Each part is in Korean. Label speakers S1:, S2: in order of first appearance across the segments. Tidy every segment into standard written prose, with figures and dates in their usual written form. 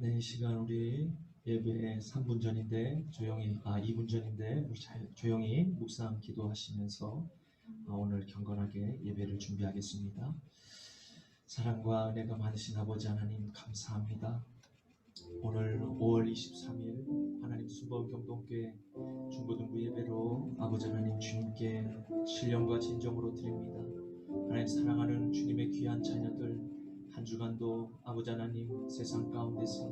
S1: 네, 이 시간 우리 예배 3분 전인데 2분 전인데 우리 조용히 묵상 기도하시면서 오늘 경건하게 예배를 준비하겠습니다. 사랑과 은혜가 많으신 아버지 하나님 감사합니다. 오늘 5월 23일 하나님 순복음경동교회 중고등부 예배로 아버지 하나님 주님께 신령과 진정으로 드립니다. 하나님 사랑하는 주님의 귀한 자녀들 한 주간도 아버지 하나님 세상 가운데서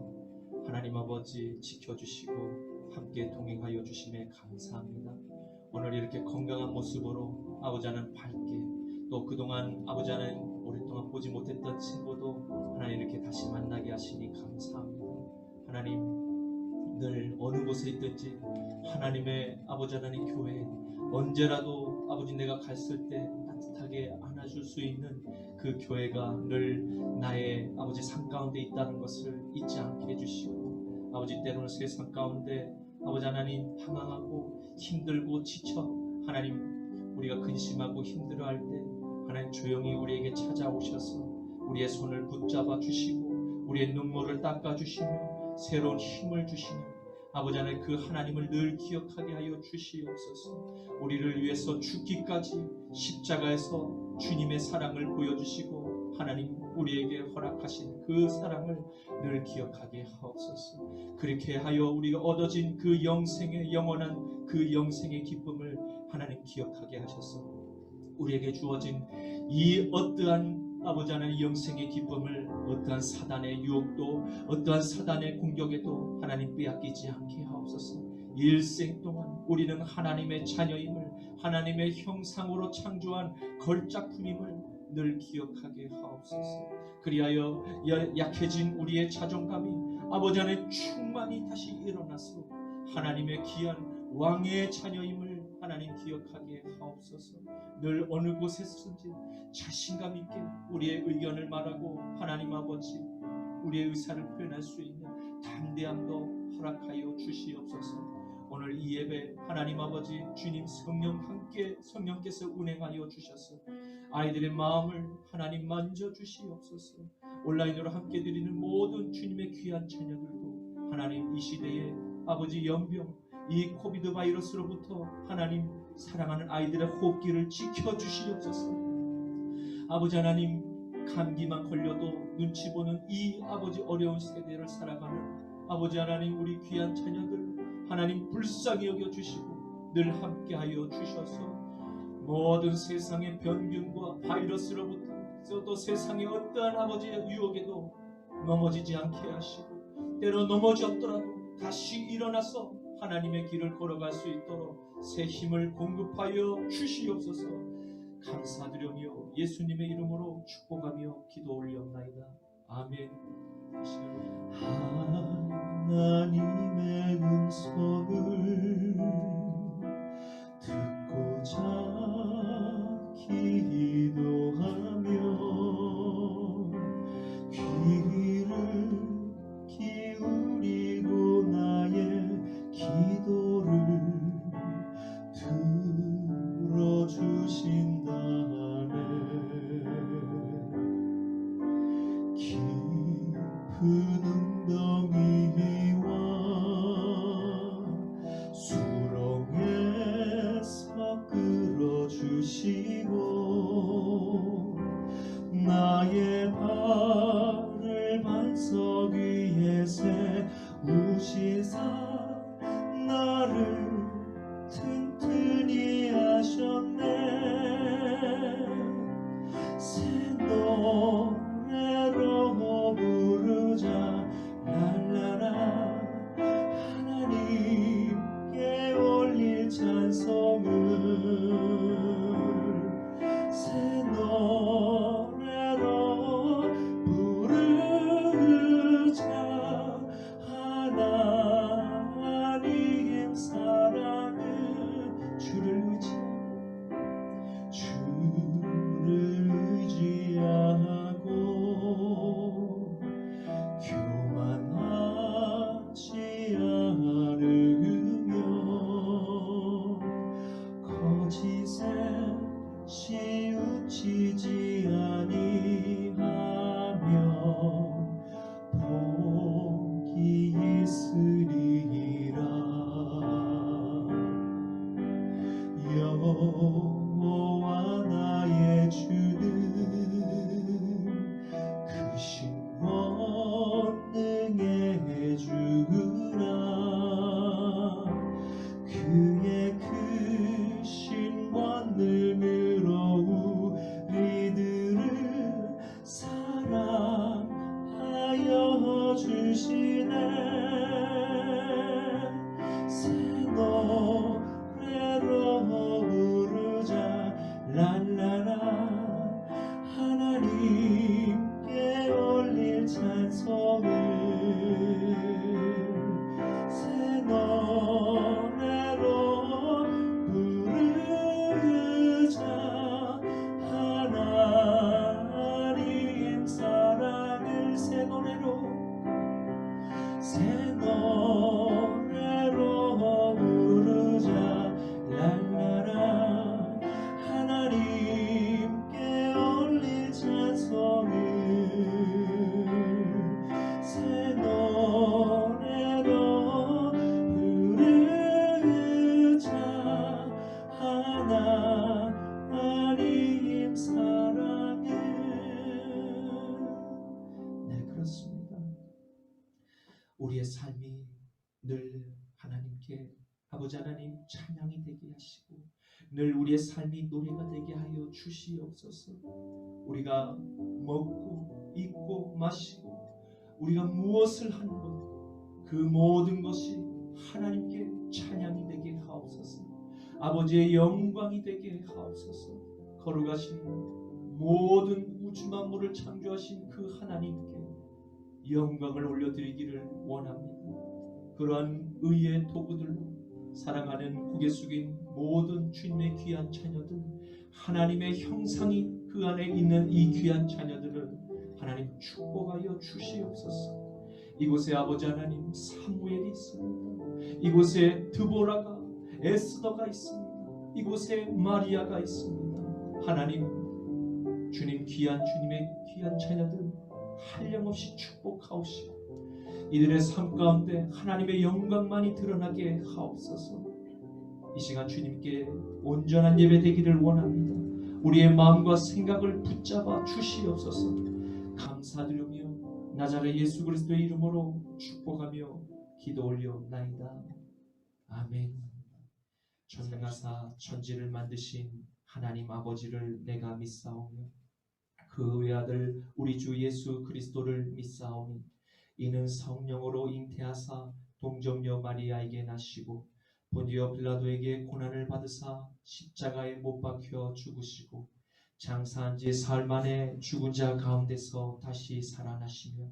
S1: 하나님 아버지 지켜주시고 함께 동행하여 주심에 감사합니다. 오늘 이렇게 건강한 모습으로 아버지 하나님 밝게 또 그동안 아버지 하나님 오랫동안 보지 못했던 친구도 하나님 이렇게 다시 만나게 하시니 감사합니다. 하나님 늘 어느 곳에 있든지 하나님의 아버지 하나님 교회 언제라도 아버지 내가 갔을 때 따뜻하게 안아줄 수 있는 그 교회가 늘 나의 아버지 삶 가운데 있다는 것을 잊지 않게 해주시고 아버지 때로는 세상 가운데 아버지 하나님 방황하고 힘들고 지쳐 하나님 우리가 근심하고 힘들어할 때 하나님 조용히 우리에게 찾아오셔서 우리의 손을 붙잡아 주시고 우리의 눈물을 닦아 주시며 새로운 힘을 주시는 아버지 하나님 그 하나님을 늘 기억하게 하여 주시옵소서. 우리를 위해서 죽기까지 십자가에서 주님의 사랑을 보여주시고 하나님 우리에게 허락하신 그 사랑을 늘 기억하게 하옵소서. 그렇게 하여 우리가 얻어진 그 영생의 영원한 그 영생의 기쁨을 하나님 기억하게 하셔서 우리에게 주어진 이 어떠한 아버지 하나님 영생의 기쁨을 어떠한 사단의 유혹도 어떠한 사단의 공격에도 하나님 빼앗기지 않게 하옵소서. 일생 동안 우리는 하나님의 자녀임을 하나님의 형상으로 창조한 걸작품임을 늘 기억하게 하옵소서. 그리하여 약해진 우리의 자존감이 아버지 하나님 충만히 다시 일어나서 하나님의 귀한 왕의 자녀임을 하나님 기억하게 하옵소서. 늘 어느 곳에서든지 자신감 있게 우리의 의견을 말하고 하나님 아버지 우리의 의사를 표현할 수 있는 담대함도 허락하여 주시옵소서. 오늘 이 예배 하나님 아버지 주님 성령 함께 성령께서 운행하여 주셔서 아이들의 마음을 하나님 만져 주시옵소서. 온라인으로 함께 드리는 모든 주님의 귀한 자녀들도 하나님 이 시대에 아버지 연병 이 코비드 바이러스로부터 하나님 사랑하는 아이들의 호흡기를 지켜주시옵소서. 아버지 하나님 감기만 걸려도 눈치 보는 이 아버지 어려운 세대를 살아가는 아버지 하나님 우리 귀한 자녀들 하나님 불쌍히 여겨주시고 늘 함께하여 주셔서 모든 세상의 변균과 바이러스로부터 또 세상의 어떠한 아버지의 유혹에도 넘어지지 않게 하시고 때로 넘어졌더라도 다시 일어나서 하나님의 길을 걸어갈 수 있도록 새 힘을 공급하여 주시옵소서. 감사드리며 예수님의 이름으로 축복하며 기도 올렸나이다. 아멘.
S2: 하나님의 음성을 듣고자 기도하며 귀를 기울이고 나의 기도를 들어주신다네. 깊은 웅덩이와
S1: 아버지 하나님 찬양이 되게 하시고 늘 우리의 삶이 노래가 되게 하여 주시옵소서. 우리가 먹고 입고 마시고 우리가 무엇을 하는 것 그 모든 것이 하나님께 찬양이 되게 하옵소서. 아버지의 영광이 되게 하옵소서. 거룩하신 모든 우주 만물을 창조하신 그 하나님께 영광을 올려드리기를 원합니다. 그러한 의의 도구들로 사랑하는 고개 숙인 모든 주님의 귀한 자녀들, 하나님의 형상이 그 안에 있는 이 귀한 자녀들을 하나님 축복하여 주시옵소서. 이곳에 아버지 하나님 사무엘이 있습니다. 이곳에 드보라가 에스더가 있습니다. 이곳에 마리아가 있습니다. 하나님 주님 귀한 주님의 귀한 자녀들 한량없이 축복하옵시고 이들의 삶 가운데 하나님의 영광만이 드러나게 하옵소서. 이 시간 주님께 온전한 예배 되기를 원합니다. 우리의 마음과 생각을 붙잡아 주시옵소서. 감사드리며 나자렛 예수 그리스도의 이름으로 축복하며 기도 올려옵나이다. 아멘. 전능하사 천지를 만드신 하나님 아버지를 내가 믿사오며 그 외아들 우리 주 예수 그리스도를 믿사오니 이는 성령으로 잉태하사 동정녀 마리아에게 나시고 본디오 빌라도에게 고난을 받으사 십자가에 못 박혀 죽으시고 장사한 지 사흘 만에 죽은 자 가운데서 다시 살아나시며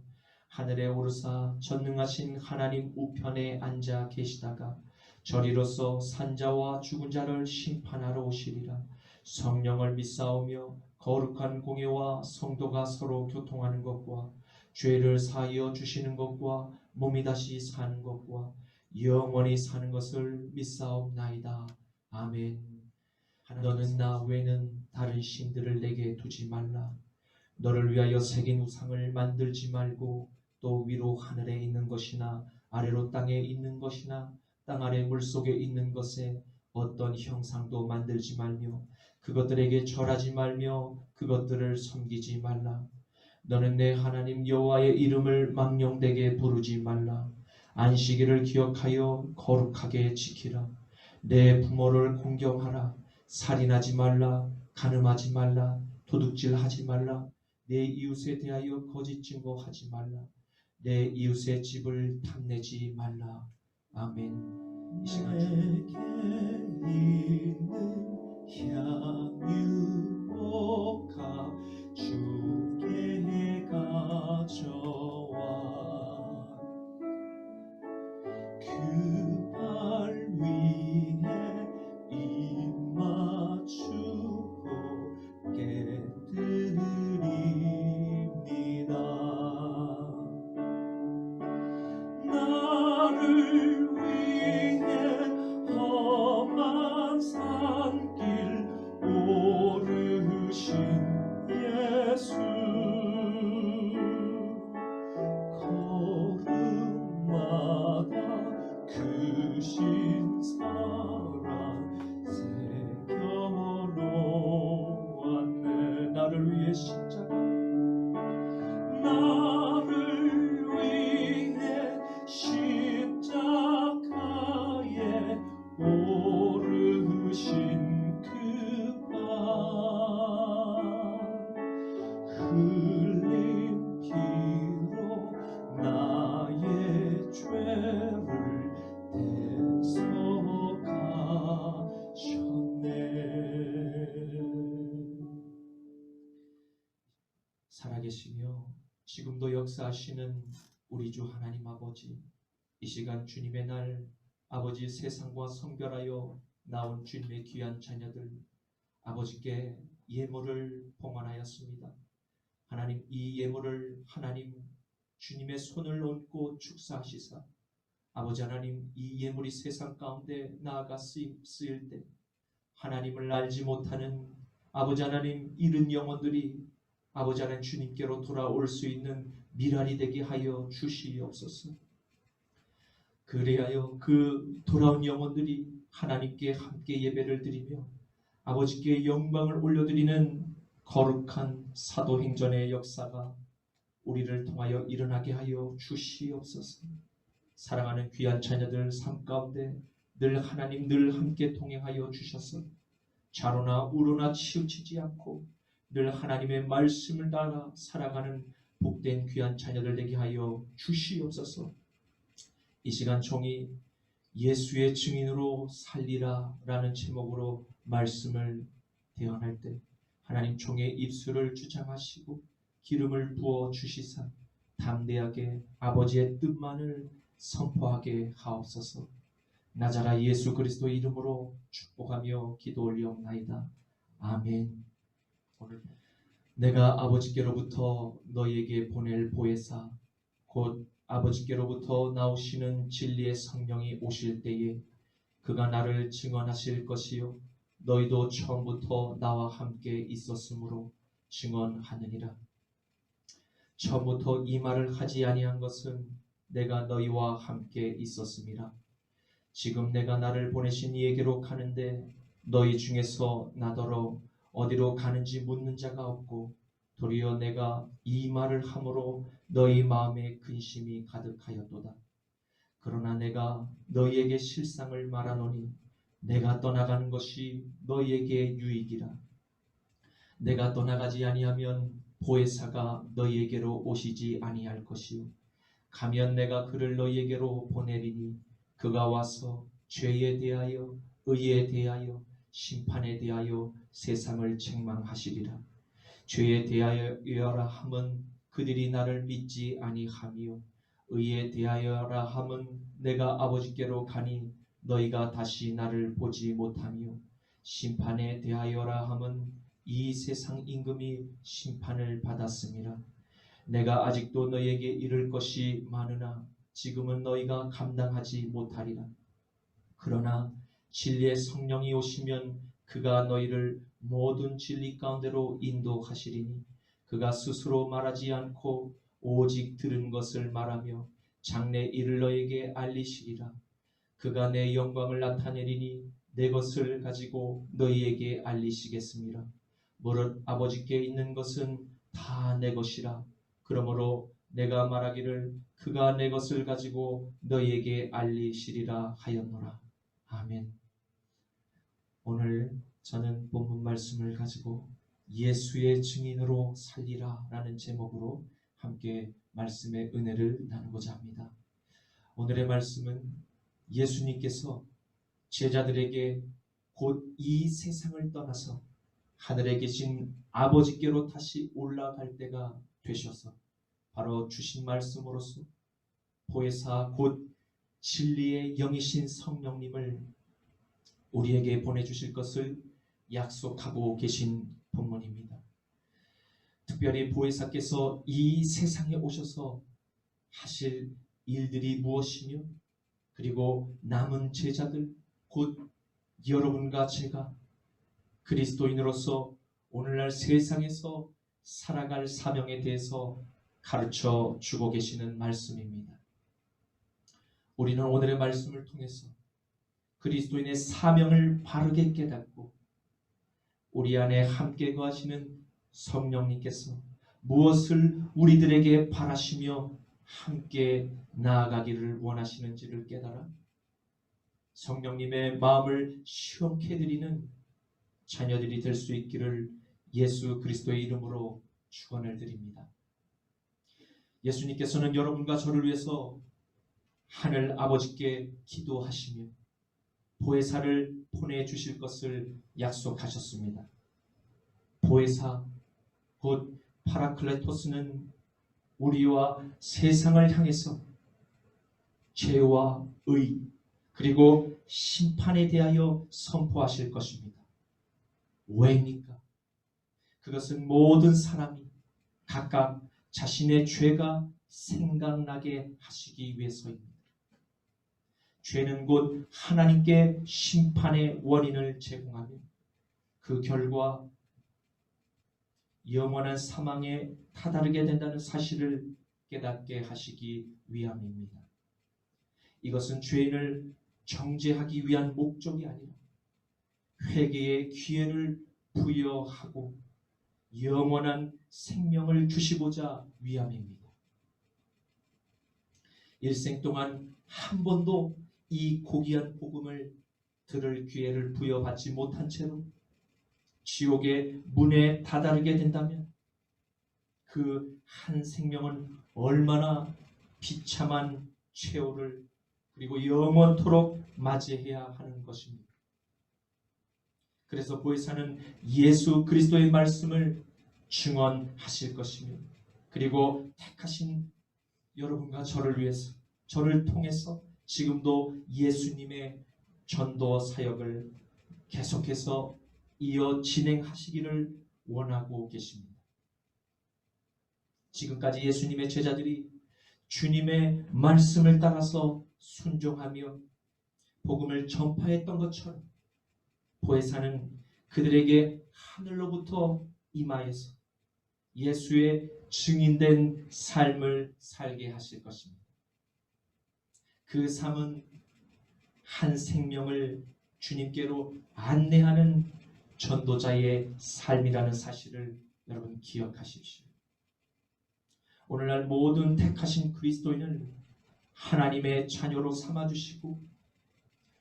S1: 하늘에 오르사 전능하신 하나님 우편에 앉아 계시다가 저리로서 산자와 죽은 자를 심판하러 오시리라. 성령을 믿사오며 거룩한 공예와 성도가 서로 교통하는 것과 죄를 사하여 주시는 것과 몸이 다시 사는 것과 영원히 사는 것을 믿사옵나이다. 아멘. 너는 나 외에는 다른 신들을 내게 두지 말라. 너를 위하여 새긴 우상을 만들지 말고 또 위로 하늘에 있는 것이나 아래로 땅에 있는 것이나 땅 아래 물속에 있는 것에 어떤 형상도 만들지 말며 그것들에게 절하지 말며 그것들을 섬기지 말라. 너는 내 하나님 여호와의 이름을 망령되게 부르지 말라. 안식일을 기억하여 거룩하게 지키라. 내 부모를 공경하라. 살인하지 말라. 간음하지 말라. 도둑질하지 말라. 내 이웃에 대하여 거짓 증거하지 말라. 내 이웃의 집을 탐내지 말라. 아멘. 이 시간
S2: 내게 있는 향유가 주께 가져와 그 발 위에 입 맞추고 깨드립니다. 나를 위해 험한 산길 오르신 예수 걸음마다 크신 사랑 새겨놓았네. 나를 위해 십자가 나를 위해 십자가에 오르신 그 발 흘린 피로 나의 죄를 대속하셨네.
S1: 살아계시며 지금도 역사하시는 우리 주 하나님 아버지, 이 시간 주님의 날 아버지 세상과 성별하여 나온 주님의 귀한 자녀들 아버지께 예물을 봉헌하였습니다. 하나님 이 예물을 하나님 주님의 손을 얹고 축사하시사 아버지 하나님 이 예물이 세상 가운데 나아가 쓰일 때 하나님을 알지 못하는 아버지 하나님 잃은 영혼들이 아버지 하나님 주님께로 돌아올 수 있는 미랄이 되게 하여 주시옵소서. 그리하여 그 돌아온 영혼들이 하나님께 함께 예배를 드리며 아버지께 영광을 올려드리는 거룩한 사도행전의 역사가 우리를 통하여 일어나게 하여 주시옵소서. 사랑하는 귀한 자녀들 삶 가운데 늘 하나님 늘 함께 동행하여 주셔서 좌로나 우로나 치우치지 않고 늘 하나님의 말씀을 따라 살아가는 복된 귀한 자녀들 되게 하여 주시옵소서. 이 시간 종이 예수의 증인으로 살리라 라는 제목으로 말씀을 대언할 때 하나님 종의 입술을 주장하시고 기름을 부어 주시사 담대하게 아버지의 뜻만을 선포하게 하옵소서. 나자라 예수 그리스도의 이름으로 축복하며 기도 올리옵나이다. 아멘. 오늘 내가 아버지께로부터 너희에게 보낼 보혜사 곧 아버지께로부터 나오시는 진리의 성령이 오실 때에 그가 나를 증언하실 것이요 너희도 처음부터 나와 함께 있었으므로 증언하느니라. 처음부터 이 말을 하지 아니한 것은 내가 너희와 함께 있었음이라. 지금 내가 나를 보내신 이에게로 가는데 너희 중에서 나더러 어디로 가는지 묻는 자가 없고 도리어 내가 이 말을 함으로 너희 마음에 근심이 가득하였도다. 그러나 내가 너희에게 실상을 말하노니 내가 떠나가는 것이 너희에게 유익이라. 내가 떠나가지 아니하면 보혜사가 너희에게로 오시지 아니할 것이요 가면 내가 그를 너희에게로 보내리니 그가 와서 죄에 대하여 의에 대하여 심판에 대하여 세상을 책망하시리라. 죄에 대하여라 함은 그들이 나를 믿지 아니하며 의에 대하여라 함은 내가 아버지께로 가니 너희가 다시 나를 보지 못하며 심판에 대하여라 함은 이 세상 임금이 심판을 받았음이라. 내가 아직도 너희에게 이를 것이 많으나 지금은 너희가 감당하지 못하리라. 그러나 진리의 성령이 오시면 그가 너희를 모든 진리 가운데로 인도하시리니 그가 스스로 말하지 않고 오직 들은 것을 말하며 장래 일을 너희에게 알리시리라. 그가 내 영광을 나타내리니 내 것을 가지고 너희에게 알리시겠습니다. 무릇 아버지께 있는 것은 다 내 것이라. 그러므로 내가 말하기를 그가 내 것을 가지고 너희에게 알리시리라 하였노라. 아멘. 오늘 저는 본문 말씀을 가지고 예수의 증인으로 살리라 라는 제목으로 함께 말씀의 은혜를 나누고자 합니다. 오늘의 말씀은 예수님께서 제자들에게 곧 이 세상을 떠나서 하늘에 계신 아버지께로 다시 올라갈 때가 되셔서 바로 주신 말씀으로써 보혜사 곧 진리의 영이신 성령님을 우리에게 보내주실 것을 약속하고 계신 본문입니다. 특별히 보혜사께서 이 세상에 오셔서 하실 일들이 무엇이며 그리고 남은 제자들 곧 여러분과 제가 그리스도인으로서 오늘날 세상에서 살아갈 사명에 대해서 가르쳐 주고 계시는 말씀입니다. 우리는 오늘의 말씀을 통해서 그리스도인의 사명을 바르게 깨닫고 우리 안에 함께 거하시는 성령님께서 무엇을 우리들에게 바라시며 함께 나아가기를 원하시는지를 깨달아 성령님의 마음을 시원케 해드리는 자녀들이 될 수 있기를 예수 그리스도의 이름으로 축원을 드립니다. 예수님께서는 여러분과 저를 위해서 하늘 아버지께 기도하시며 보혜사를 보내주실 것을 약속하셨습니다. 보혜사 곧 파라클레토스는 우리와 세상을 향해서 죄와 의 그리고 심판에 대하여 선포하실 것입니다. 왜입니까? 그것은 모든 사람이 각각 자신의 죄가 생각나게 하시기 위해서입니다. 죄는 곧 하나님께 심판의 원인을 제공하며 그 결과 영원한 사망에 다다르게 된다는 사실을 깨닫게 하시기 위함입니다. 이것은 죄인을 정죄하기 위한 목적이 아니라 회개의 기회를 부여하고 영원한 생명을 주시고자 위함입니다. 일생 동안 한 번도 이 고귀한 복음을 들을 기회를 부여받지 못한 채로 지옥의 문에 다다르게 된다면 그 한 생명은 얼마나 비참한 최후를 그리고 영원토록 맞이해야 하는 것입니다. 그래서 보혜사는 예수 그리스도의 말씀을 증언하실 것이며 그리고 택하신 여러분과 저를 위해서 저를 통해서 지금도 예수님의 전도 사역을 계속해서 이어 진행하시기를 원하고 계십니다. 지금까지 예수님의 제자들이 주님의 말씀을 따라서 순종하며 복음을 전파했던 것처럼 보혜사는 그들에게 하늘로부터 임하여서 예수의 증인된 삶을 살게 하실 것입니다. 그 삶은 한 생명을 주님께로 안내하는 전도자의 삶이라는 사실을 여러분 기억하십시오. 오늘날 모든 택하신 그리스도인을 하나님의 자녀로 삼아주시고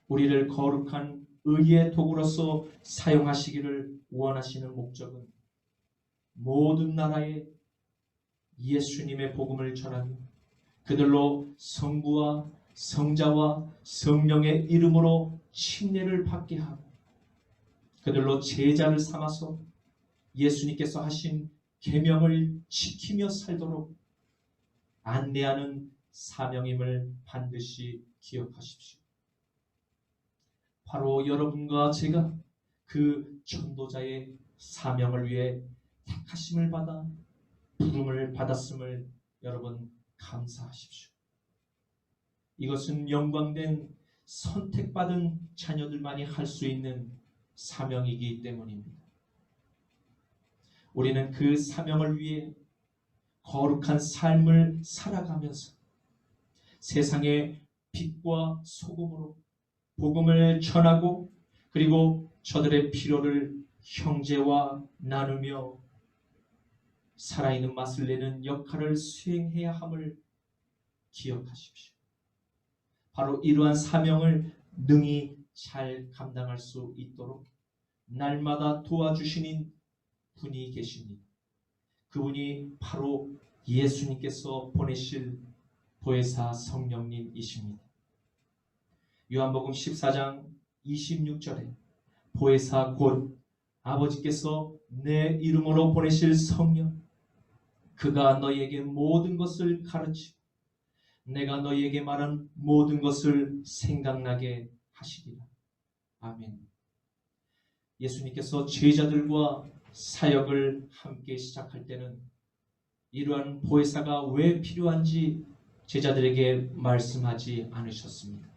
S1: 우리를 거룩한 의의 도구로서 사용하시기를 원하시는 목적은 모든 나라에 예수님의 복음을 전하며 그들로 성부와 성자와 성령의 이름으로 침례를 받게 하고 그들로 제자를 삼아서 예수님께서 하신 계명을 지키며 살도록 안내하는 사명임을 반드시 기억하십시오. 바로 여러분과 제가 그 전도자의 사명을 위해 택하심을 받아 부름을 받았음을 여러분 감사하십시오. 이것은 영광된 선택받은 자녀들만이 할 수 있는 사명이기 때문입니다. 우리는 그 사명을 위해 거룩한 삶을 살아가면서 세상의 빛과 소금으로 복음을 전하고 그리고 저들의 필요를 형제와 나누며 살아있는 맛을 내는 역할을 수행해야 함을 기억하십시오. 바로 이러한 사명을 능히 잘 감당할 수 있도록 날마다 도와주시는 분이 계십니다. 그분이 바로 예수님께서 보내실 보혜사 성령님이십니다. 요한복음 14장 26절에 보혜사 곧 아버지께서 내 이름으로 보내실 성령 그가 너희에게 모든 것을 가르치고 내가 너희에게 말한 모든 것을 생각나게 하시리라. 아멘. 예수님께서 제자들과 사역을 함께 시작할 때는 이러한 보혜사가 왜 필요한지 제자들에게 말씀하지 않으셨습니다.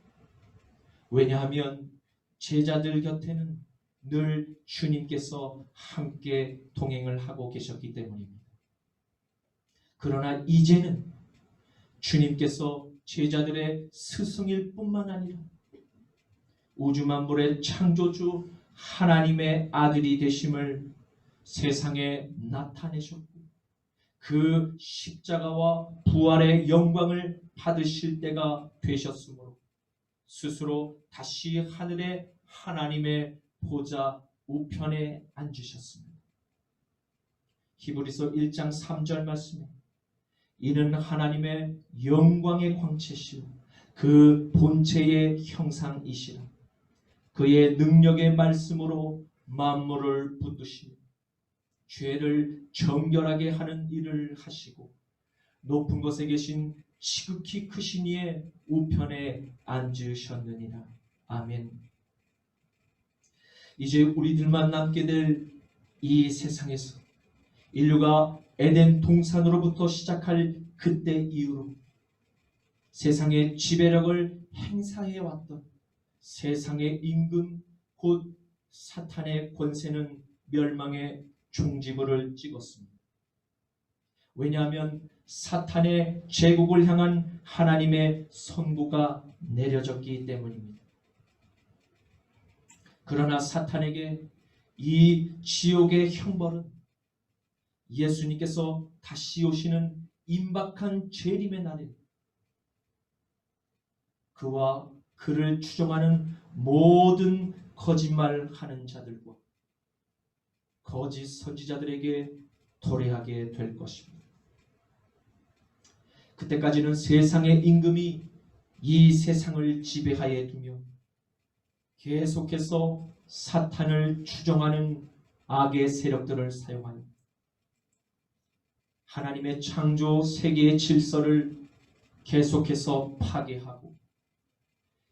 S1: 왜냐하면 제자들 곁에는 늘 주님께서 함께 동행을 하고 계셨기 때문입니다. 그러나 이제는 주님께서 제자들의 스승일 뿐만 아니라 우주 만물의 창조주 하나님의 아들이 되심을 세상에 나타내셨고 그 십자가와 부활의 영광을 받으실 때가 되셨으므로 스스로 다시 하늘의 하나님의 보좌 우편에 앉으셨습니다. 히브리서 1장 3절 말씀에 이는 하나님의 영광의 광채시요 그 본체의 형상이시라. 그의 능력의 말씀으로 만물을 붙드시며 죄를 정결하게 하는 일을 하시고 높은 곳에 계신 지극히 크신 이의 우편에 앉으셨느니라. 아멘. 이제 우리들만 남게 될 이 세상에서 인류가 에덴 동산으로부터 시작할 그때 이후로 세상의 지배력을 행사해왔던 세상의 임금 곧 사탄의 권세는 멸망의 종지부를 찍었습니다. 왜냐하면 사탄의 제국을 향한 하나님의 선고가 내려졌기 때문입니다. 그러나 사탄에게 이 지옥의 형벌은 예수님께서 다시 오시는 임박한 재림의 날에 그와 그를 추종하는 모든 거짓말하는 자들과 거짓 선지자들에게 도래하게 될 것입니다. 그때까지는 세상의 임금이 이 세상을 지배하에 두며 계속해서 사탄을 추종하는 악의 세력들을 사용하여 하나님의 창조 세계의 질서를 계속해서 파괴하고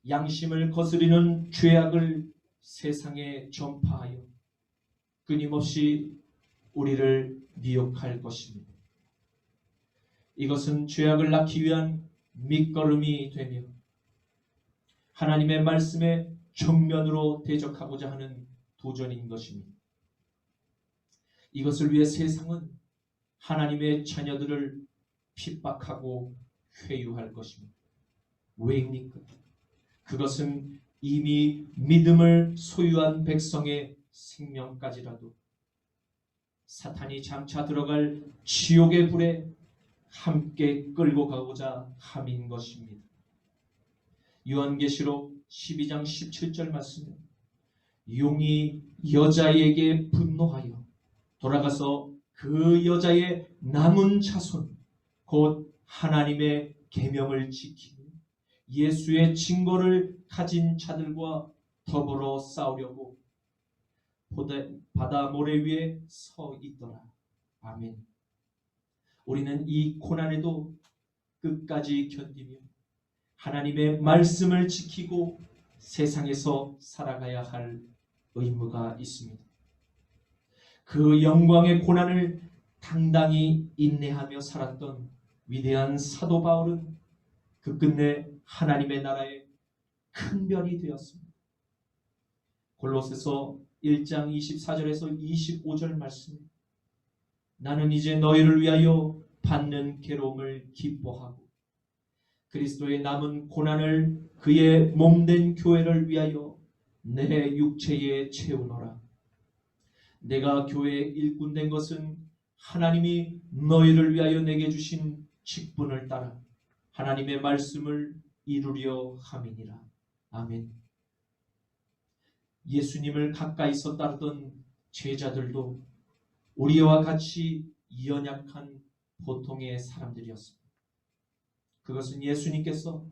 S1: 양심을 거스리는 죄악을 세상에 전파하여 끊임없이 우리를 미혹할 것입니다. 이것은 죄악을 낳기 위한 밑거름이 되며 하나님의 말씀에 정면으로 대적하고자 하는 도전인 것입니다. 이것을 위해 세상은 하나님의 자녀들을 핍박하고 회유할 것입니다. 왜입니까? 그것은 이미 믿음을 소유한 백성의 생명까지라도 사탄이 장차 들어갈 지옥의 불에 함께 끌고 가고자 함인 것입니다. 요한계시록 12장 17절 말씀에 용이 여자에게 분노하여 돌아가서 그 여자의 남은 자손 곧 하나님의 계명을 지키며 예수의 증거를 가진 자들과 더불어 싸우려고 바다 모래 위에 서 있더라. 아멘. 우리는 이 고난에도 끝까지 견디며 하나님의 말씀을 지키고 세상에서 살아가야 할 의무가 있습니다. 그 영광의 고난을 당당히 인내하며 살았던 위대한 사도 바울은 그 끝내 하나님의 나라의 큰 별이 되었습니다. 골로새서 1장 24절에서 25절 말씀에 나는 이제 너희를 위하여 받는 괴로움을 기뻐하고 그리스도의 남은 고난을 그의 몸된 교회를 위하여 내 육체에 채우노라. 내가 교회의 일꾼 된 것은 하나님이 너희를 위하여 내게 주신 직분을 따라 하나님의 말씀을 이루려 함이니라. 아멘. 예수님을 가까이서 따르던 제자들도 우리와 같이 연약한 보통의 사람들이었습니다. 그것은 예수님께서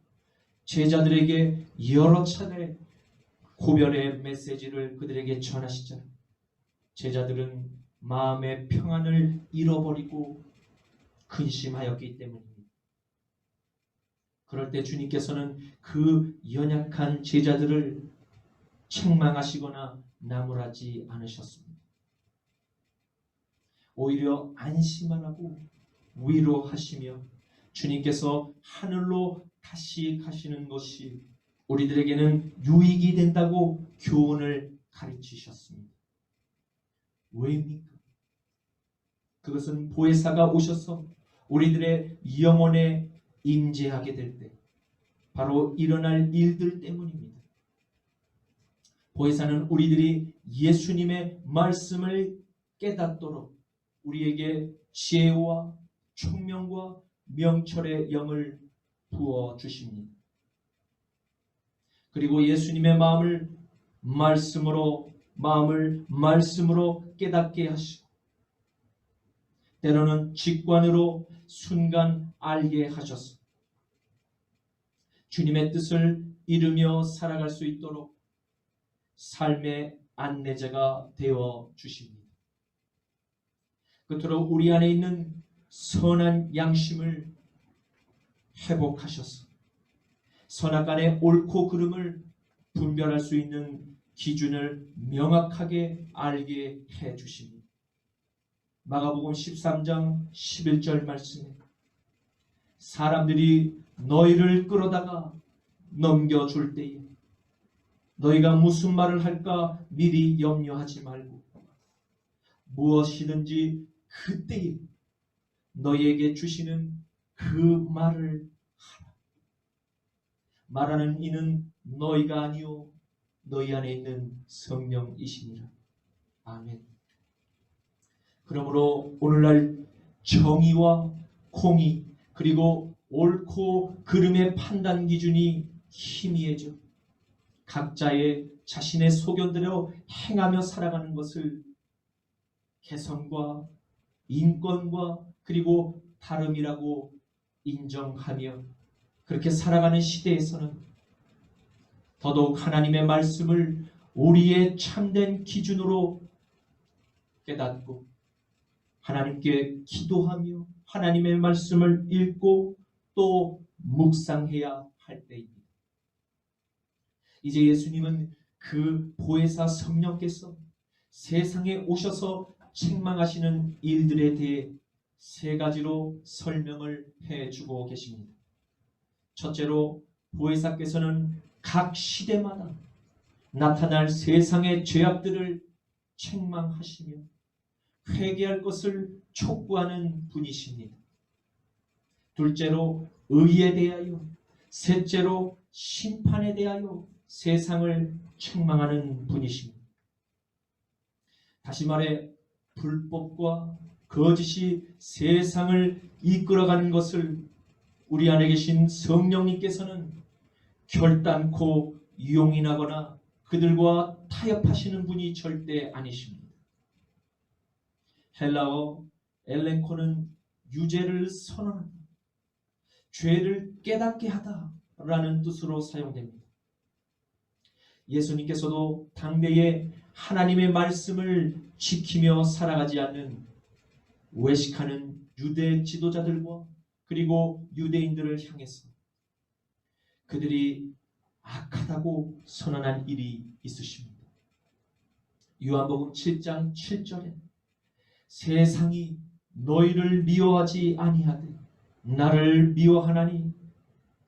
S1: 제자들에게 여러 차례 고별의 메시지를 그들에게 전하시자 제자들은 마음의 평안을 잃어버리고 근심하였기 때문입니다. 그럴 때 주님께서는 그 연약한 제자들을 책망하시거나 나무라지 않으셨습니다. 오히려 안심만 하고 위로하시며 주님께서 하늘로 다시 가시는 것이 우리들에게는 유익이 된다고 교훈을 가르치셨습니다. 왜입니까? 그것은 보혜사가 오셔서 우리들의 영혼에 임재하게 될 때 바로 일어날 일들 때문입니다. 보혜사는 우리들이 예수님의 말씀을 깨닫도록 우리에게 지혜와 총명과 명철의 영을 부어 주십니다. 그리고 예수님의 마음을 말씀으로 깨닫게 하시고 때로는 직관으로 순간 알게 하셔서 주님의 뜻을 이루며 살아갈 수 있도록 삶의 안내자가 되어 주십니다. 끝으로 우리 안에 있는 선한 양심을 회복하셔서 선악간의 옳고 그름을 분별할 수 있는 기준을 명확하게 알게 해 주십니다. 마가복음 13장 11절 말씀에 사람들이 너희를 끌어다가 넘겨줄 때에 너희가 무슨 말을 할까 미리 염려하지 말고 무엇이든지 그때에 너희에게 주시는 그 말을 하라. 말하는 이는 너희가 아니요 너희 안에 있는 성령이시니라. 아멘. 그러므로 오늘날 정의와 공의 그리고 옳고 그름의 판단 기준이 희미해져 각자의 자신의 소견대로 행하며 살아가는 것을 개성과 인권과 그리고 다름이라고 인정하며 그렇게 살아가는 시대에서는 더더욱 하나님의 말씀을 우리의 참된 기준으로 깨닫고 하나님께 기도하며 하나님의 말씀을 읽고 또 묵상해야 할 때입니다. 이제 예수님은 그 보혜사 성령께서 세상에 오셔서 책망하시는 일들에 대해 세 가지로 설명을 해주고 계십니다. 첫째로 보혜사께서는 각 시대마다 나타날 세상의 죄악들을 책망하시며 회개할 것을 촉구하는 분이십니다. 둘째로 의에 대하여, 셋째로 심판에 대하여 세상을 책망하는 분이십니다. 다시 말해 불법과 거짓이 세상을 이끌어가는 것을 우리 안에 계신 성령님께서는 결단코 용인하거나 그들과 타협하시는 분이 절대 아니십니다. 헬라어 엘렌코는 유죄를 선언하다, 죄를 깨닫게 하다라는 뜻으로 사용됩니다. 예수님께서도 당대에 하나님의 말씀을 지키며 살아가지 않는 외식하는 유대 지도자들과 그리고 유대인들을 향해서 그들이 악하다고 선언한 일이 있으십니다. 요한복음 7장 7절에 세상이 너희를 미워하지 아니하되 나를 미워하나니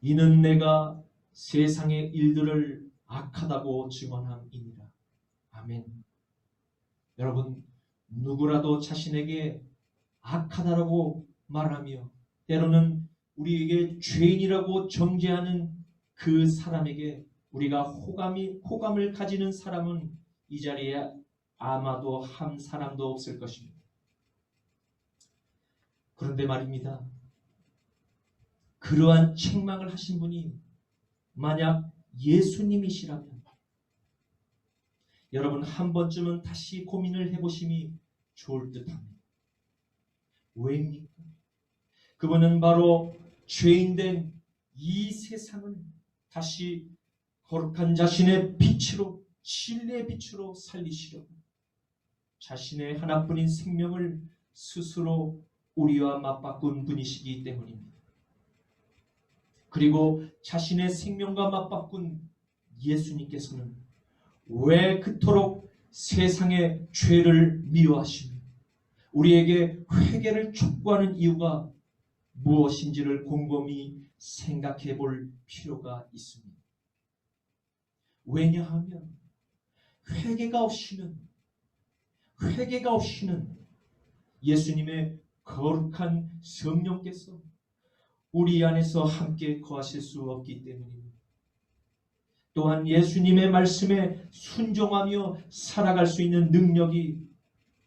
S1: 이는 내가 세상의 일들을 악하다고 증언함이니라. 아멘. 여러분, 누구라도 자신에게 악하다라고 말하며 때로는 우리에게 죄인이라고 정죄하는 그 사람에게 우리가 호감을 가지는 사람은 이 자리에 아마도 한 사람도 없을 것입니다. 그런데 말입니다. 그러한 책망을 하신 분이 만약 예수님이시라면 여러분 한 번쯤은 다시 고민을 해보심이 좋을 듯합니다. 왜입니까? 그분은 바로 죄인된 이 세상을 다시 거룩한 자신의 빛으로, 진리의 빛으로 살리시려고 자신의 하나뿐인 생명을 스스로 우리와 맞바꾼 분이시기 때문입니다. 그리고 자신의 생명과 맞바꾼 예수님께서는 왜 그토록 세상의 죄를 미워하시며 우리에게 회개를 촉구하는 이유가 무엇인지를 곰곰이 생각해 볼 필요가 있습니다. 왜냐하면 회개가 없이는 예수님의 거룩한 성령께서 우리 안에서 함께 거하실 수 없기 때문입니다. 또한 예수님의 말씀에 순종하며 살아갈 수 있는 능력이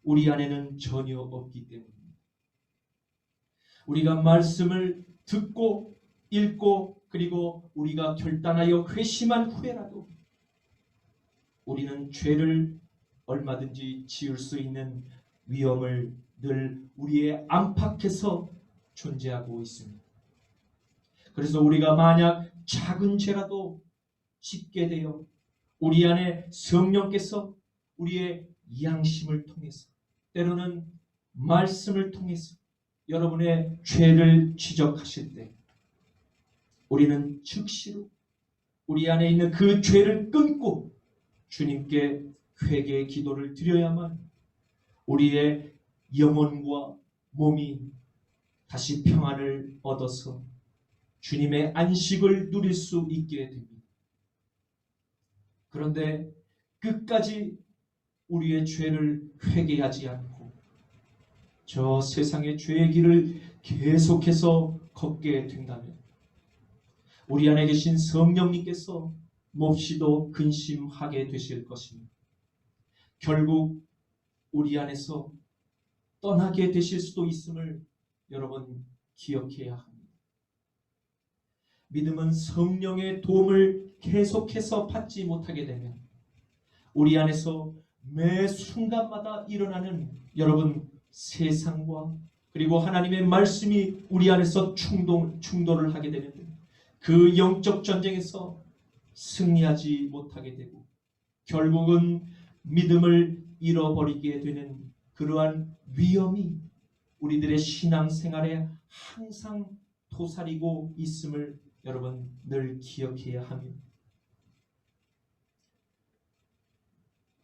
S1: 우리 안에는 전혀 없기 때문입니다. 우리가 말씀을 듣고 읽고 그리고 우리가 결단하여 회심한 후에라도 우리는 죄를 얼마든지 지을 수 있는 위험을 늘 우리의 안팎에서 존재하고 있습니다. 그래서 우리가 만약 작은 죄라도 짓게 되어 우리 안에 성령께서 우리의 양심을 통해서 때로는 말씀을 통해서 여러분의 죄를 지적하실 때 우리는 즉시로 우리 안에 있는 그 죄를 끊고 주님께 회개의 기도를 드려야만 우리의 영혼과 몸이 다시 평안을 얻어서 주님의 안식을 누릴 수 있게 됩니다. 그런데 끝까지 우리의 죄를 회개하지 않고 저 세상의 죄의 길을 계속해서 걷게 된다면 우리 안에 계신 성령님께서 몹시도 근심하게 되실 것입니다. 결국 우리 안에서 떠나게 되실 수도 있음을 여러분 기억해야 합니다. 믿음은 성령의 도움을 계속해서 받지 못하게 되면 우리 안에서 매 순간마다 일어나는 여러분 세상과 그리고 하나님의 말씀이 우리 안에서 충돌을 하게 되는데 그 영적 전쟁에서 승리하지 못하게 되고 결국은 믿음을 잃어버리게 되는 그러한 위험이 우리들의 신앙생활에 항상 도사리고 있음을 여러분 늘 기억해야 하며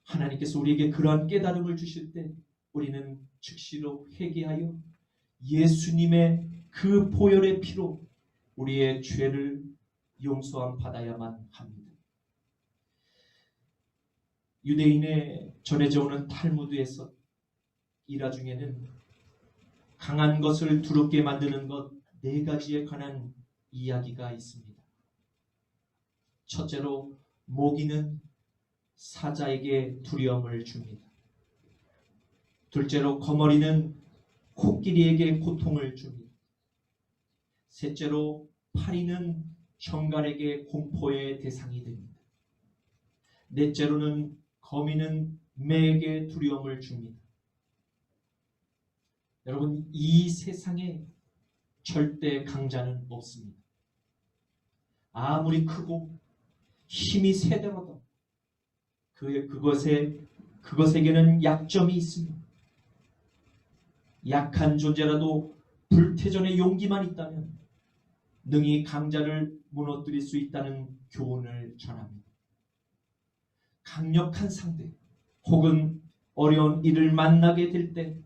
S1: 하나님께서 우리에게 그러한 깨달음을 주실 때 우리는 즉시로 회개하여 예수님의 그 보혈의 피로 우리의 죄를 용서함 받아야만 합니다. 유대인의 전해져 오는 탈무드에서 일화 중에는 강한 것을 두렵게 만드는 것 4가지에 관한 이야기가 있습니다. 첫째로 모기는 사자에게 두려움을 줍니다. 둘째로 거머리는 코끼리에게 고통을 줍니다. 셋째로 파리는 정갈에게 공포의 대상이 됩니다. 넷째로는 거미는 매에게 두려움을 줍니다. 여러분, 이 세상에 절대 강자는 없습니다. 아무리 크고 힘이 세더라도 그것에게는 약점이 있습니다. 약한 존재라도 불태전의 용기만 있다면 능히 강자를 무너뜨릴 수 있다는 교훈을 전합니다. 강력한 상대 혹은 어려운 일을 만나게 될 때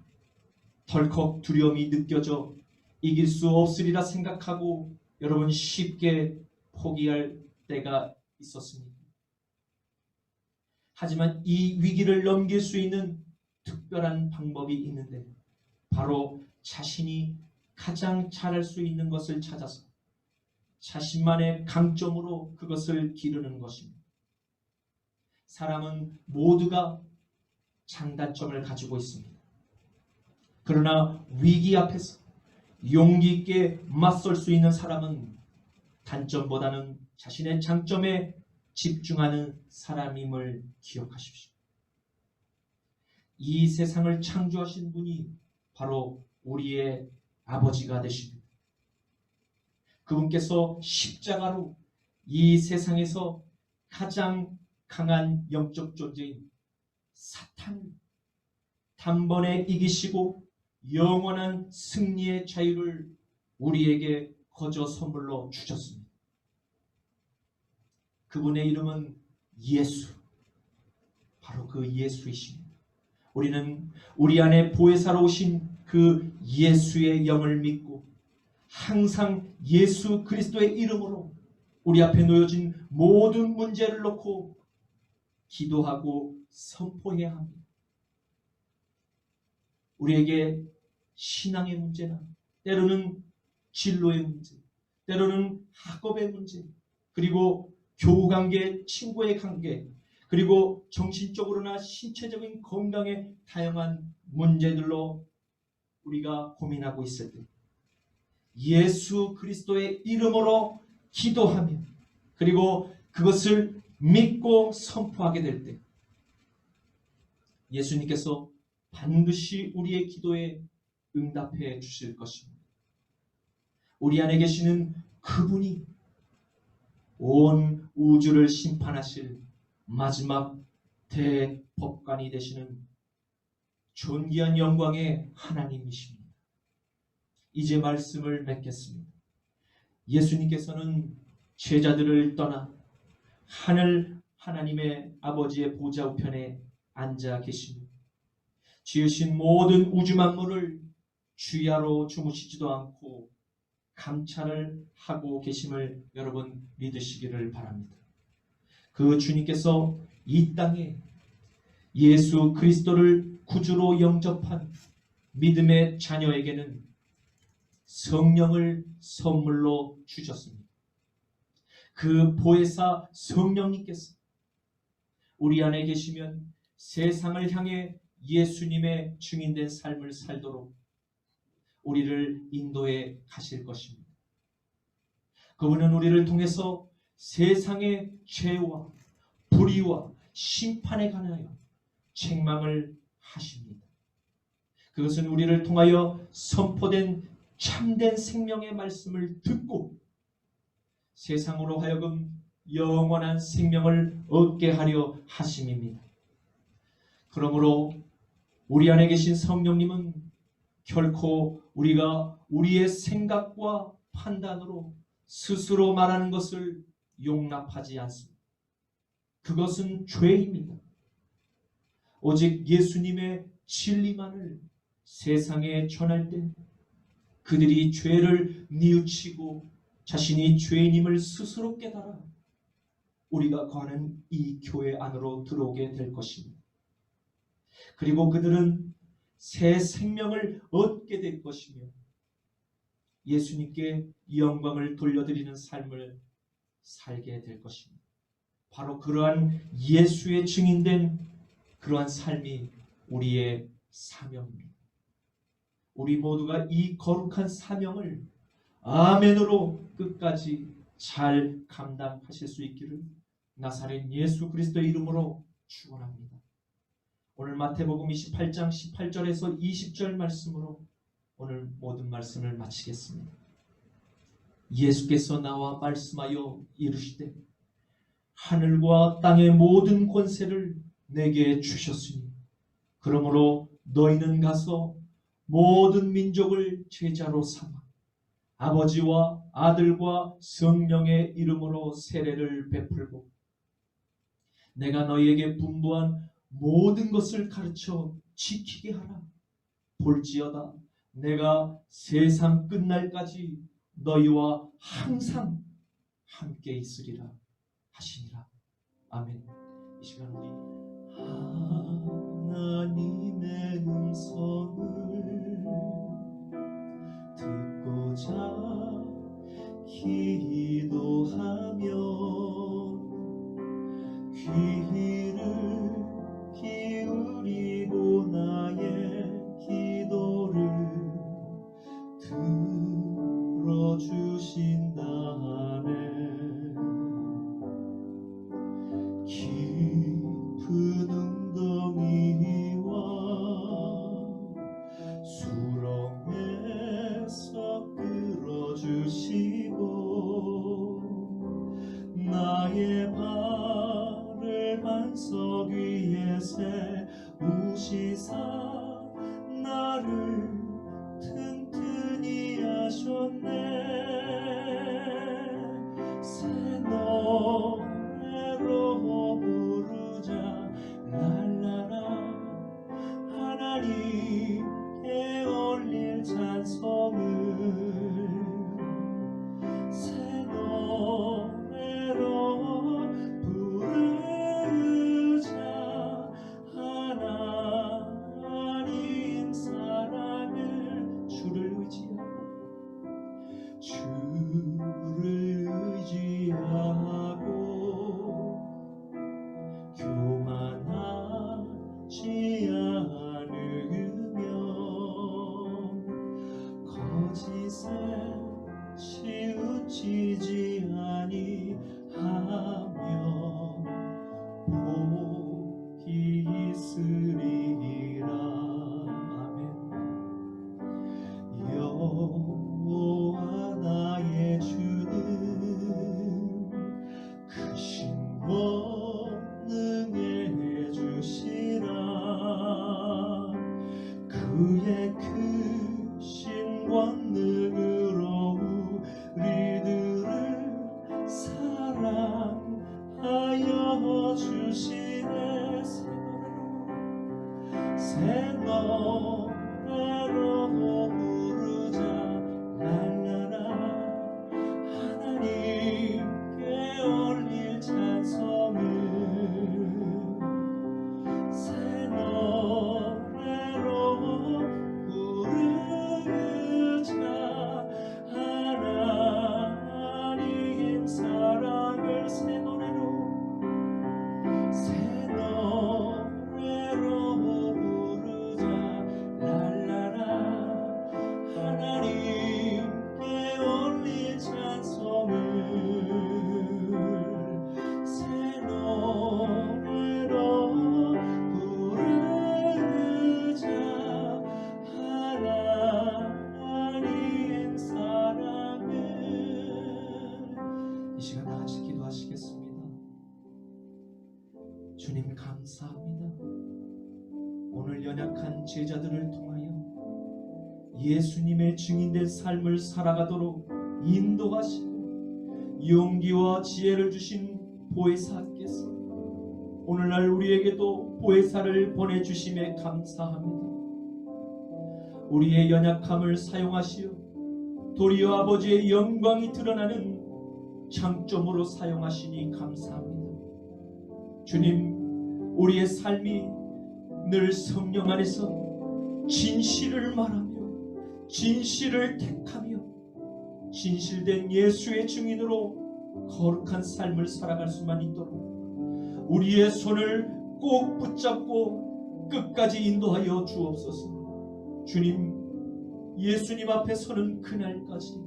S1: 덜컥 두려움이 느껴져 이길 수 없으리라 생각하고 여러분 쉽게 포기할 때가 있었습니다. 하지만 이 위기를 넘길 수 있는 특별한 방법이 있는데 바로 자신이 가장 잘할 수 있는 것을 찾아서 자신만의 강점으로 그것을 기르는 것입니다. 사람은 모두가 장단점을 가지고 있습니다. 그러나 위기 앞에서 용기 있게 맞설 수 있는 사람은 단점보다는 자신의 장점에 집중하는 사람임을 기억하십시오. 이 세상을 창조하신 분이 바로 우리의 아버지가 되십니다. 그분께서 십자가로 이 세상에서 가장 강한 영적 존재인 사탄을 단번에 이기시고 영원한 승리의 자유를 우리에게 거저 선물로 주셨습니다. 그분의 이름은 예수, 바로 그 예수이십니다. 우리는 우리 안에 보혜사로 오신 그 예수의 영을 믿고 항상 예수 그리스도의 이름으로 우리 앞에 놓여진 모든 문제를 놓고 기도하고 선포해야 합니다. 우리에게 신앙의 문제나 때로는 진로의 문제, 때로는 학업의 문제, 그리고 교우관계, 친구의 관계, 그리고 정신적으로나 신체적인 건강의 다양한 문제들로 우리가 고민하고 있을 때 예수 그리스도의 이름으로 기도하며 그리고 그것을 믿고 선포하게 될 때 예수님께서 반드시 우리의 기도에 응답해 주실 것입니다. 우리 안에 계시는 그분이 온 우주를 심판하실 마지막 대법관이 되시는 존귀한 영광의 하나님이십니다. 이제 말씀을 맺겠습니다. 예수님께서는 제자들을 떠나 하늘 하나님의 아버지의 보좌 우편에 앉아 계시며 지으신 모든 우주 만물을 주야로 주무시지도 않고 감찰을 하고 계심을 여러분 믿으시기를 바랍니다. 그 주님께서 이 땅에 예수 그리스도를 구주로 영접한 믿음의 자녀에게는 성령을 선물로 주셨습니다. 그 보혜사 성령님께서 우리 안에 계시면 세상을 향해 예수님의 증인된 삶을 살도록 우리를 인도해 가실 것입니다. 그분은 우리를 통해서 세상의 죄와 불의와 심판에 관하여 책망을 하십니다. 그것은 우리를 통하여 선포된 참된 생명의 말씀을 듣고 세상으로 하여금 영원한 생명을 얻게 하려 하심입니다. 그러므로 우리 안에 계신 성령님은 결코 우리가 우리의 생각과 판단으로 스스로 말하는 것을 용납하지 않습니다. 그것은 죄입니다. 오직 예수님의 진리만을 세상에 전할 때 그들이 죄를 뉘우치고 자신이 죄인임을 스스로 깨달아 우리가 거하는 이 교회 안으로 들어오게 될 것입니다. 그리고 그들은 새 생명을 얻게 될 것이며 예수님께 영광을 돌려드리는 삶을 살게 될 것입니다. 바로 그러한 예수의 증인된 그러한 삶이 우리의 사명입니다. 우리 모두가 이 거룩한 사명을 아멘으로 끝까지 잘 감당하실 수 있기를 나사렛 예수 그리스도의 이름으로 축원합니다. 오늘 마태복음 28장 18절에서 20절 말씀으로 오늘 모든 말씀을 마치겠습니다. 예수께서 나와 말씀하여 이르시되 하늘과 땅의 모든 권세를 내게 주셨으니 그러므로 너희는 가서 모든 민족을 제자로 삼아 아버지와 아들과 성령의 이름으로 세례를 베풀고 내가 너희에게 분부한 모든 것을 가르쳐 지키게 하라. 볼지어다 내가 세상 끝날까지 너희와 항상 함께 있으리라 하시니라. 아멘. 이 시간 우리 하나님의 음성을 듣고자 기도하며 귀를 기울이고 나의 기도를 들어주신다네. 깊은 웅덩이와 수렁에서 끌어주시고 나의 발을 반석 위에 세우시사 나를 튼튼히 하셨네. 새 노래로 부르자 랄라라. 하나님께 올릴 찬송을 새 노래로 부르자. 하나님 사랑을 주를 의지하고 교만하지 않으며 거짓에 치우치지 아니하며 복이 있으리라. 아멘. 여호와 나의 주는 크신 권능의 주시라. 그의 크신 권능으로 우리들을 사랑하여 주시네. 새 노래로 부르자 랄라라. 하나님께 올릴 찬송을 새 노래로 부르자. 하나님 사랑을 새 노래로 부르자 랄라라. 오늘 연약한 제자들을 통하여 예수님의 증인된 삶을 살아가도록 인도하시고 용기와 지혜를 주신 보혜사께서 오늘날 우리에게도 보혜사를 보내주심에 감사합니다. 우리의 연약함을 사용하시어 도리어 아버지의 영광이 드러나는 장점으로 사용하시니 감사합니다. 주님, 우리의 삶이 늘 성령 안에서 진실을 말하며 진실을 택하며 진실된 예수의 증인으로 거룩한 삶을 살아갈 수만 있도록 우리의 손을 꼭 붙잡고 끝까지 인도하여 주옵소서. 주님, 예수님 앞에 서는 그날까지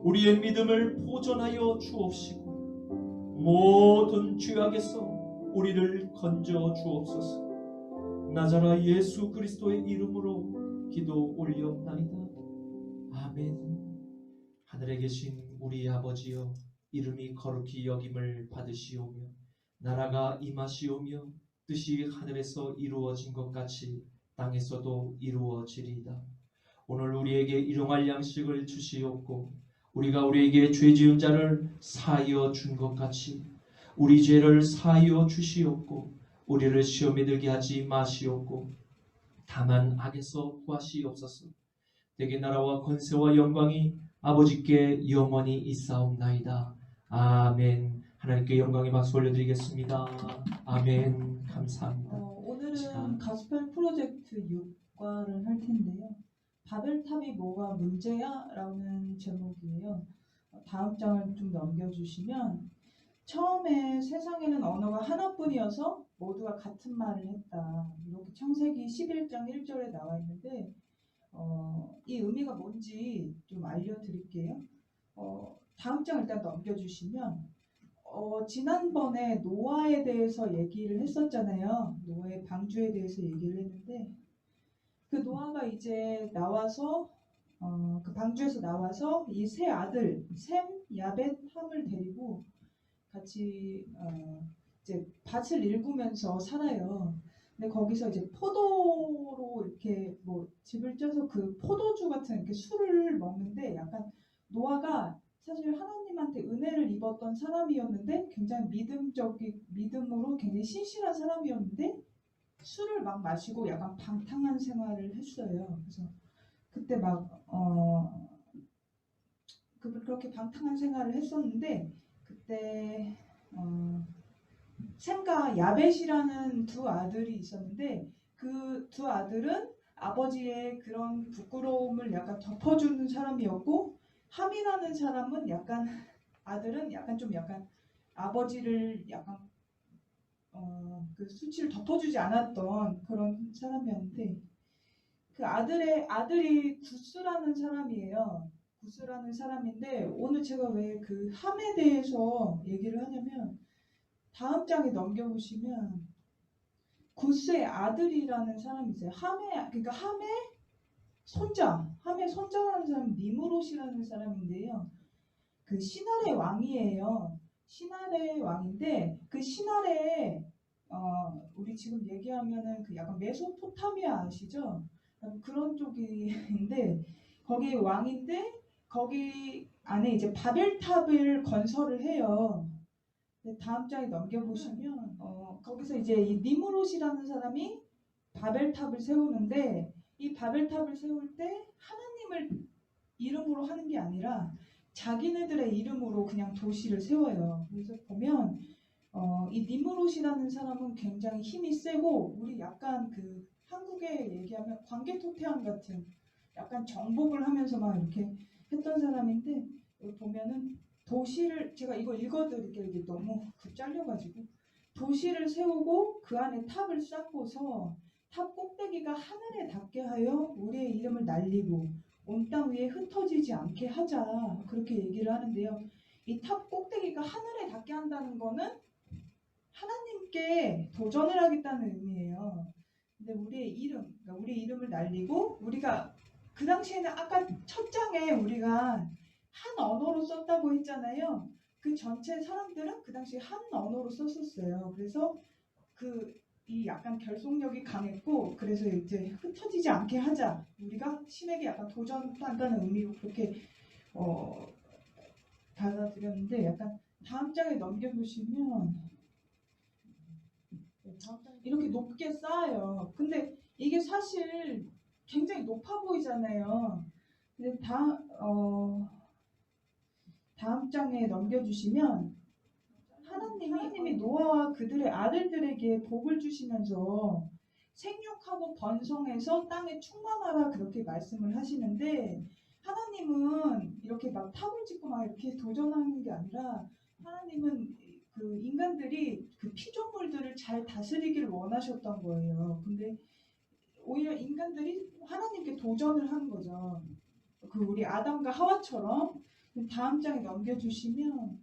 S1: 우리의 믿음을 보존하여 주옵시고 모든 죄악에서 우리를 건져 주옵소서. 나자라 예수 그리스도의 이름으로 기도 올려옵나이다. 아멘. 하늘에 계신 우리 아버지여, 이름이 거룩히 여김을 받으시오며 나라가 임하시오며 뜻이 하늘에서 이루어진 것 같이 땅에서도 이루어지리이다. 오늘 우리에게 일용할 양식을 주시옵고 우리가 우리에게 죄 지은 자를 사하여 준 것 같이 우리 죄를 사하여 주시옵고 우리를 시험에 들게 하지 마시옵고 다만 악에서 구하시옵소서. 대개 나라와 권세와 영광이 아버지께 영원히 있사옵나이다. 아멘. 하나님께 영광의 박수 올려드리겠습니다. 아멘. 감사합니다.
S3: 오늘은
S1: 자.
S3: 가스펠 프로젝트 6과를 할 텐데요. 바벨탑이 뭐가 문제야? 라는 제목이에요. 다음 장을 좀 넘겨주시면 처음에 세상에는 언어가 하나뿐이어서 모두가 같은 말을 했다. 이렇게 창세기 11장 1절에 나와 있는데 이 의미가 뭔지 좀 알려드릴게요. 다음 장 일단 넘겨주시면 지난번에 노아에 대해서 얘기를 했었잖아요. 노아의 방주에 대해서 얘기를 했는데 그 노아가 이제 나와서 그 방주에서 나와서 이 세 아들 셈, 야벳, 함을 데리고 같이 이제 밭을 일구면서 살아요. 근데 거기서 이제 포도로 이렇게 뭐 집을 쪄서 그 포도주 같은 이렇게 술을 먹는데 약간 노아가 사실 하나님한테 은혜를 입었던 사람이었는데 굉장히 믿음으로 굉장히 신실한 사람이었는데 술을 막 마시고 약간 방탕한 생활을 했어요. 그래서 그때 막 그렇게 방탕한 생활을 했었는데 그때 셈과 야벳이라는 두 아들이 있었는데 그 두 아들은 아버지의 그런 부끄러움을 약간 덮어주는 사람이었고 함이라는 사람은 아들은 약간 아버지를 약간 그 수치를 덮어주지 않았던 그런 사람이었는데 그 아들이 구스라는 사람이에요. 구스라는 사람인데 오늘 제가 왜 그 함에 대해서 얘기를 하냐면 다음 장에 넘겨보시면 구스의 아들이라는 사람이 있어요. 그러니까 함의 손자라는 사람은 니므롯이라는 사람인데요. 그 시날의 왕이에요. 시날의 왕인데 그 시날에 우리 지금 얘기하면은 그 약간 메소포타미아 아시죠? 그런 쪽인데 거기 왕인데 거기 안에 이제 바벨탑을 건설을 해요. 다음 장에 넘겨보시면 거기서 이제 이 니므롯이라는 사람이 바벨탑을 세우는데 이 바벨탑을 세울 때 하나님을 이름으로 하는 게 아니라 자기네들의 이름으로 그냥 도시를 세워요. 그래서 보면 이 니므롯이라는 사람은 굉장히 힘이 세고 우리 약간 그 한국에 얘기하면 광개토태왕 같은 약간 정복을 하면서 막 이렇게 했던 사람인데 여기 보면은 도시를 제가 이거 읽어드릴게요. 이게 너무 잘려가지고 도시를 세우고 그 안에 탑을 쌓고서 탑 꼭대기가 하늘에 닿게 하여 우리의 이름을 날리고 온 땅 위에 흩어지지 않게 하자 그렇게 얘기를 하는데요. 이 탑 꼭대기가 하늘에 닿게 한다는 거는 하나님께 도전을 하겠다는 의미예요. 근데 그러니까 우리 이름을 날리고 우리가 그 당시에는 아까 첫 장에 우리가 한 언어로 썼다고 했잖아요. 그 전체 사람들은 그 당시 한 언어로 썼었어요. 그래서 그 이 약간 결속력이 강했고 그래서 이제 흩어지지 않게 하자. 우리가 신에게 약간 도전한다는 의미로 그렇게 받아들였는데 약간 다음 장에 넘겨보시면 이렇게 높게 쌓아요. 근데 이게 사실 굉장히 높아 보이잖아요. 근데 다음 장에 넘겨주시면 하나님이 노아와 그들의 아들들에게 복을 주시면서 생육하고 번성해서 땅에 충만하라 그렇게 말씀을 하시는데 하나님은 이렇게 막 탑을 짓고 막 이렇게 도전하는 게 아니라 하나님은 그 인간들이 그 피조물들을 잘 다스리기를 원하셨던 거예요. 근데 오히려 인간들이 하나님께 도전을 한 거죠. 그 우리 아담과 하와처럼. 다음 장에 넘겨주시면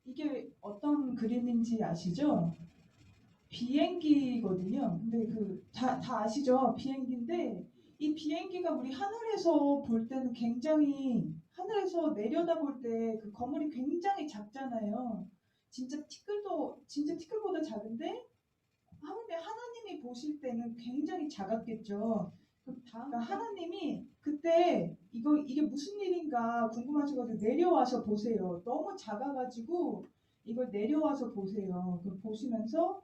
S3: 이게 어떤 그림인지 아시죠? 비행기거든요. 근데 다 아시죠? 비행기인데 이 비행기가 우리 하늘에서 볼 때는 굉장히 하늘에서 내려다 볼 때 그 건물이 굉장히 작잖아요. 진짜 티끌보다 작은데 하나님이 보실 때는 굉장히 작았겠죠. 그러니까 하나님이 그때 이게 무슨 일인가 궁금하셔가지고 내려와서 보세요. 너무 작아가지고 이걸 내려와서 보세요. 그걸 보시면서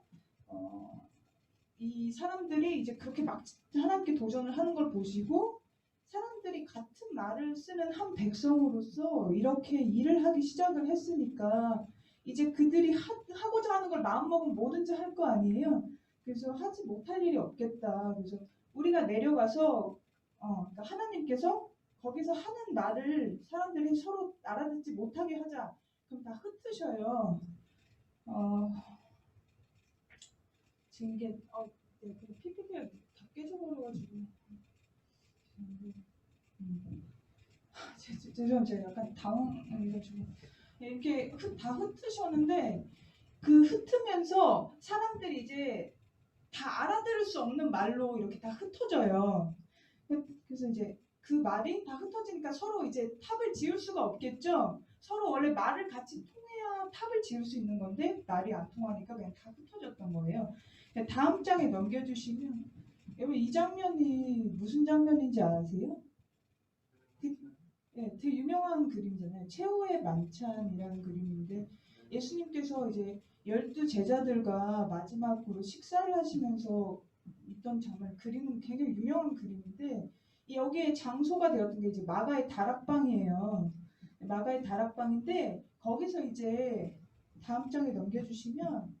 S3: 이 사람들이 이제 그렇게 막 하나님께 도전을 하는 걸 보시고 사람들이 같은 말을 쓰는 한 백성으로서 이렇게 일을 하기 시작을 했으니까 이제 그들이 하고자 하는 걸 마음먹으면 뭐든지 할 거 아니에요. 그래서 하지 못할 일이 없겠다. 그래서 우리가 내려가서 그러니까 하나님께서 거기서 하는 말을 사람들이 서로 알아듣지 못하게 하자. 그럼 다 흩으셔요. 지금 이게 PPT가 다 깨져버려가지고 죄송합니다. 제가 약간 당황해가지고 이렇게 다 흩으셨는데 그 흩으면서 사람들이 이제 다 알아들을 수 없는 말로 이렇게 다 흩어져요. 그래서 이제 그 말이 다 흩어지니까 서로 이제 탑을 지을 수가 없겠죠. 서로 원래 말을 같이 통해야 탑을 지을 수 있는 건데 말이 안 통하니까 그냥 다 흩어졌던 거예요. 다음 장에 넘겨주시면 여러분 이 장면이 무슨 장면인지 아세요? 되게 유명한 그림이잖아요. 최후의 만찬이라는 그림인데 예수님께서 이제 12 제자들과 마지막으로 식사를 하시면서 있던 장면, 그림은 굉장히 유명한 그림인데 여기에 장소가 되었던 게 이제 마가의 다락방이에요. 마가의 다락방인데 거기서 이제 다음 장에 넘겨주시면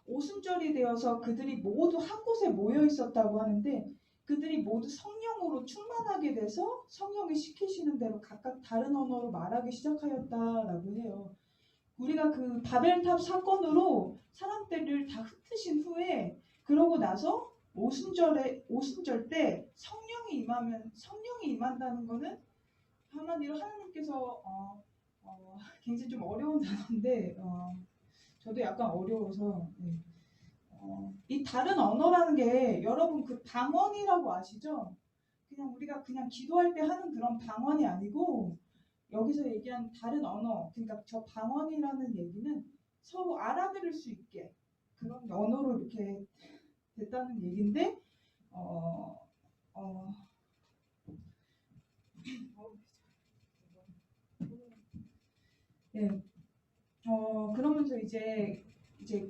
S3: 오순절이 되어서 그들이 모두 한 곳에 모여 있었다고 하는데 그들이 모두 성령으로 충만하게 돼서 성령이 시키시는 대로 각각 다른 언어로 말하기 시작하였다라고 해요. 우리가 그 바벨탑 사건으로 사람들을 다 흩으신 후에 그러고 나서 오순절 때 성령이 임한다는 거는 한마디로 하나님께서 굉장히 좀 어려운 단어인데 저도 약간 어려워서 이 다른 언어라는 게 여러분 그 방언이라고 아시죠? 그냥 우리가 그냥 기도할 때 하는 그런 방언이 아니고 여기서 얘기한 다른 언어, 그러니까 저 방언이라는 얘기는 서로 알아들을 수 있게 그런 언어로 이렇게 됐다는 얘기인데 그러면서 이제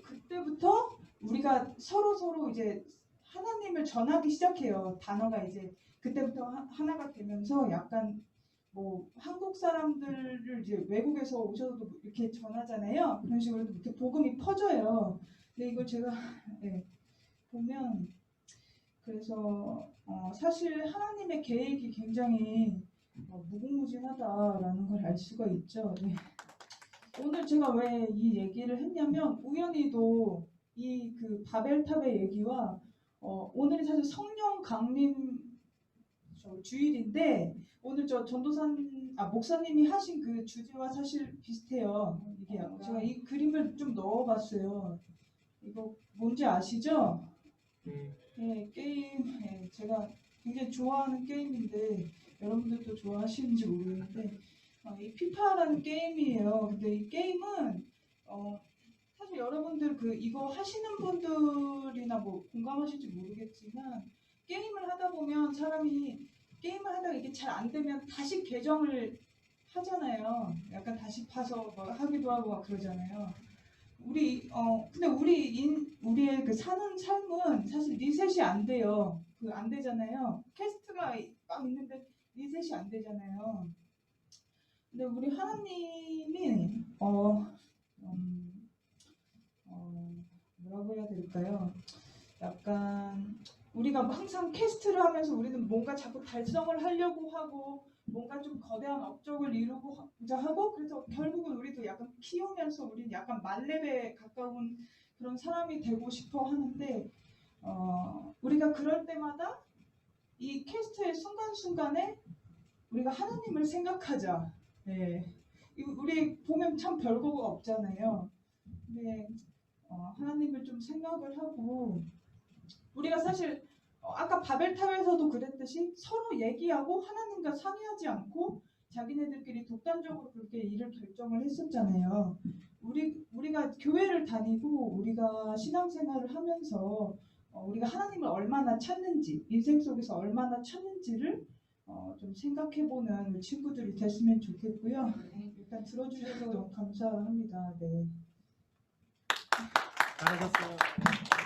S3: 그때부터 우리가 서로 이제 하나님을 전하기 시작해요. 단어가 이제 그때부터 하나가 되면서 약간 뭐 한국 사람들을 이제 외국에서 오셔도 이렇게 전하잖아요. 그런 식으로 이렇게 복음이 퍼져요. 근데 이걸 제가 보면 그래서 사실 하나님의 계획이 굉장히 무궁무진하다라는 걸 알 수가 있죠. 네. 오늘 제가 왜 이 얘기를 했냐면 우연히도 이 그 바벨탑의 얘기와 오늘이 사실 성령 강림 주일인데 오늘 저 목사님이 하신 그 주제와 사실 비슷해요. 이게 제가 이 그림을 좀 넣어봤어요. 이거 뭔지 아시죠? 게임 제가 굉장히 좋아하는 게임인데 여러분들도 좋아하시는지 모르겠는데 이 피파라는 게임이에요. 근데 이 게임은 사실 사실 여러분들 그 이거 하시는 분들이나 뭐 공감하실지 모르겠지만 게임을 하다 보면 사람이 게임을 하다가 이게 잘 안 되면 다시 계정을 하잖아요. 약간 다시 파서 뭐 하기도 하고 막 그러잖아요. 근데 우리의 그 사는 삶은 사실 리셋이 안 돼요. 그 안 되잖아요. 퀘스트가 막 있는데 리셋이 안 되잖아요. 근데 우리 하나님이 뭐라고 해야 될까요? 약간 우리가 항상 퀘스트를 하면서 우리는 뭔가 자꾸 달성을 하려고 하고 뭔가 좀 거대한 업적을 이루고자 하고 그래서 결국은 우리도 약간 키우면서 우리는 약간 만렙에 가까운 그런 사람이 되고 싶어 하는데 우리가 그럴 때마다 이 퀘스트의 순간순간에 우리가 하나님을 생각하자. 네. 우리 보면 참 별거가 없잖아요. 근데 하나님을 좀 생각을 하고 우리가 사실 아까 바벨탑에서도 그랬듯이 서로 얘기하고 하나님과 상의하지 않고 자기네들끼리 독단적으로 그렇게 일을 결정을 했었잖아요. 우리가 교회를 다니고 우리가 신앙생활을 하면서 우리가 하나님을 얼마나 찾는지 인생 속에서 얼마나 찾는지를 좀 생각해보는 우리 친구들이 됐으면 좋겠고요. 일단 들어주셔서 너무 감사합니다. 네.
S1: 잘하셨어요.